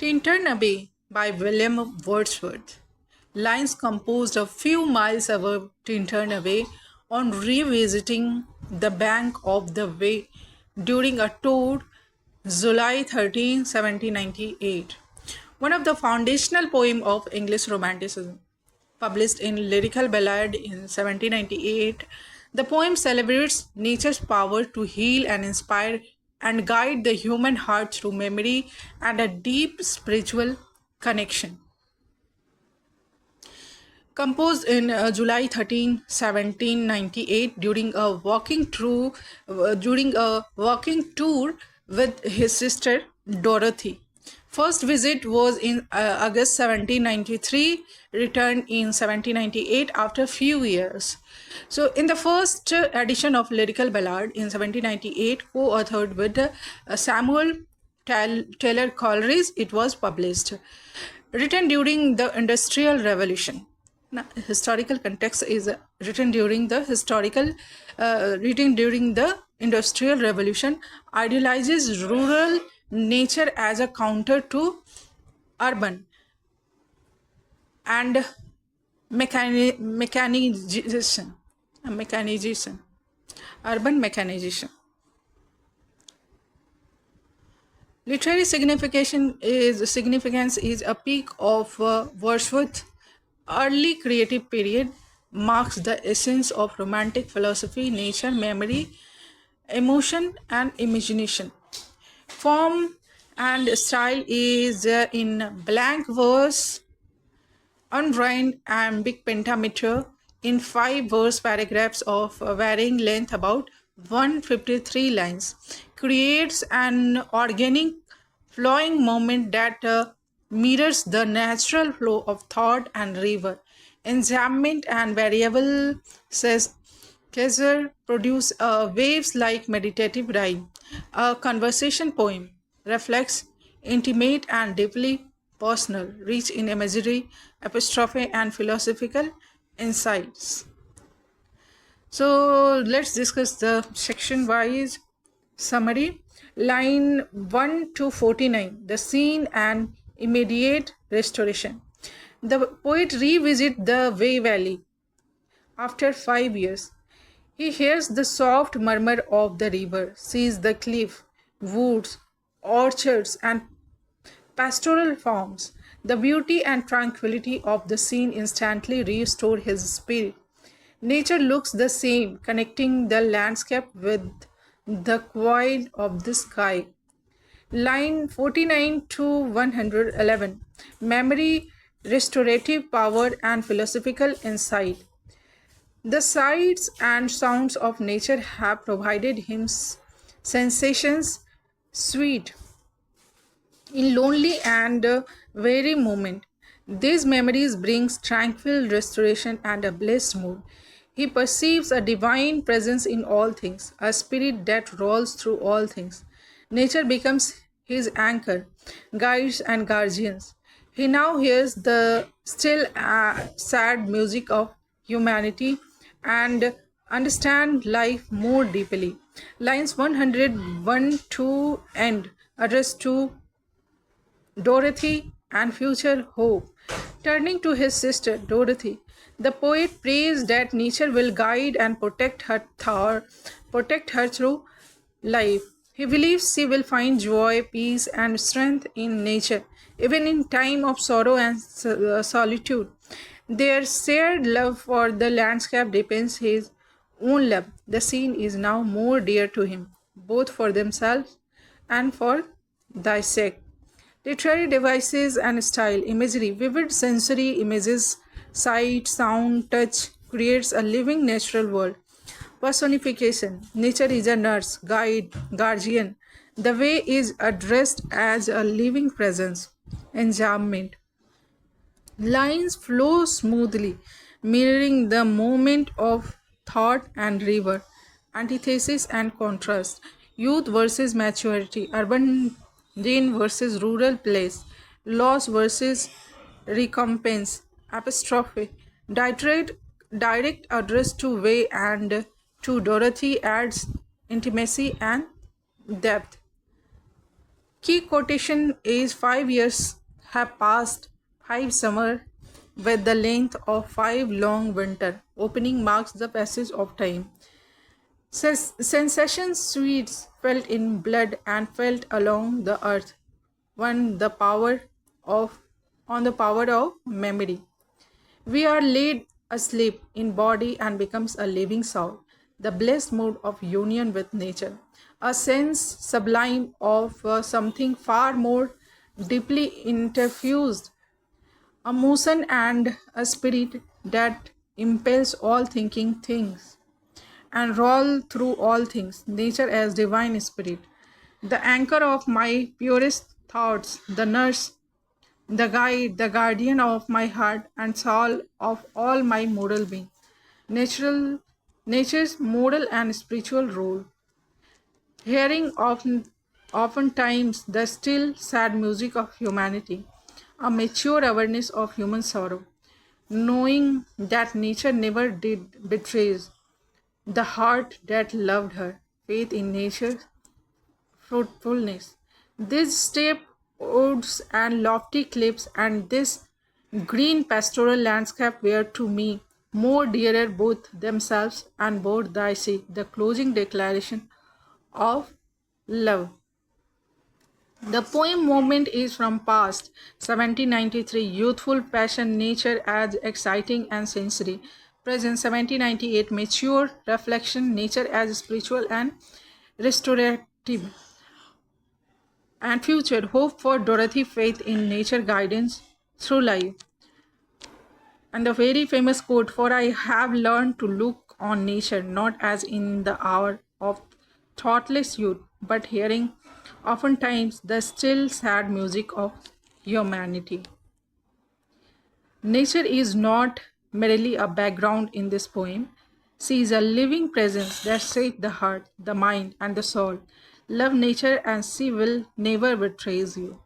Tintern Abbey by William Wordsworth. Lines composed a few miles above Tintern Abbey on revisiting the bank of the Wey during a tour July 13, 1798. One of the foundational poems of English Romanticism. Published in Lyrical Ballad in 1798, the poem celebrates nature's power to heal and inspire and guide the human heart through memory and a deep spiritual connection. Composed in July 13, 1798, during a walking tour with his sister Dorothy. First visit was in August 1793, returned in 1798 after a few years. So, in the first edition of Lyrical Ballad in 1798, co-authored with Samuel Taylor Coleridge, it was published. Written during the Industrial Revolution. Now, historical context is written during the Industrial Revolution, idealizes rural nature as a counter to urban and mechanization, urban mechanization. Literary significance is a peak of Wordsworth's early creative period, marks the essence of romantic philosophy, nature, memory, emotion, and imagination. Form and style is in blank verse, unrhymed iambic pentameter in 5 verse paragraphs of varying length, about 153 lines, creates an organic flowing moment that mirrors the natural flow of thought and river. Enjambment and variable, says Kaiser, produce waves like meditative rhyme. A conversation poem reflects intimate and deeply personal, rich in imagery, apostrophe, and philosophical insights. So let's discuss the section-wise summary. Line 1 to 49, the scene and immediate restoration. The poet revisits the Wey Valley after 5 years. He hears the soft murmur of the river, sees the cliff, woods, orchards, and pastoral farms. The beauty and tranquility of the scene instantly restore his spirit. Nature looks the same, connecting the landscape with the quiet of the sky. Line 49 to 111, memory, restorative power, and philosophical insight. The sights and sounds of nature have provided him sensations sweet in lonely and weary moment. These memories brings tranquil restoration and a blessed mood. He perceives a divine presence in all things, a spirit that rolls through all things. Nature becomes his anchor, guides and guardians. He now hears the still sad music of humanity and understand life more deeply. Lines 101 to end, addressed to Dorothy and future hope. Turning to his sister Dorothy, the poet prays that nature will guide and protect her through life. He believes she will find joy, peace, and strength in nature, even in time of sorrow and solitude. Their shared love for the landscape deepens his own love. The scene is now more dear to him, both for themselves and for thy sake. Literary devices and style, imagery, vivid sensory images, sight, sound, touch, creates a living natural world. Personification, nature is a nurse, guide, guardian. The Wey is addressed as a living presence. Enjambment, lines flow smoothly, mirroring the moment of thought and river. Antithesis and contrast, youth versus maturity, urban den versus rural place, loss versus recompense, apostrophe, direct address to Wey and to Dorothy adds intimacy and depth. Key quotation is 5 years have passed, 5 summer with the length of 5 long winter. Opening marks the passage of time. Sensations sweets felt in blood and felt along the earth. One the power of on the power of memory. We are laid asleep in body and becomes a living soul, the blessed mood of union with nature, a sense sublime of something far more deeply interfused, a motion and a spirit that impels all thinking things and roll through all things, nature as divine spirit, the anchor of my purest thoughts, the nurse, the guide, the guardian of my heart and soul of all my moral being. Nature's moral and spiritual role. Hearing oftentimes the still sad music of humanity, a mature awareness of human sorrow, knowing that nature never did betrays the heart that loved her, faith in nature's fruitfulness. These steep woods and lofty cliffs and this green pastoral landscape were to me more dearer both themselves and both thy sea, the closing declaration of love. The poem movement is from past 1793, youthful passion, nature as exciting and sensory. Present 1798, mature reflection, nature as spiritual and restorative. And future, hope for Dorothy, faith in nature, guidance through life. And a very famous quote, for I have learned to look on nature not as in the hour of thoughtless youth, but hearing oftentimes the still sad music of humanity. Nature is not merely a background in this poem. She is a living presence that shapes the heart, the mind, and the soul. Love nature and she will never betray you.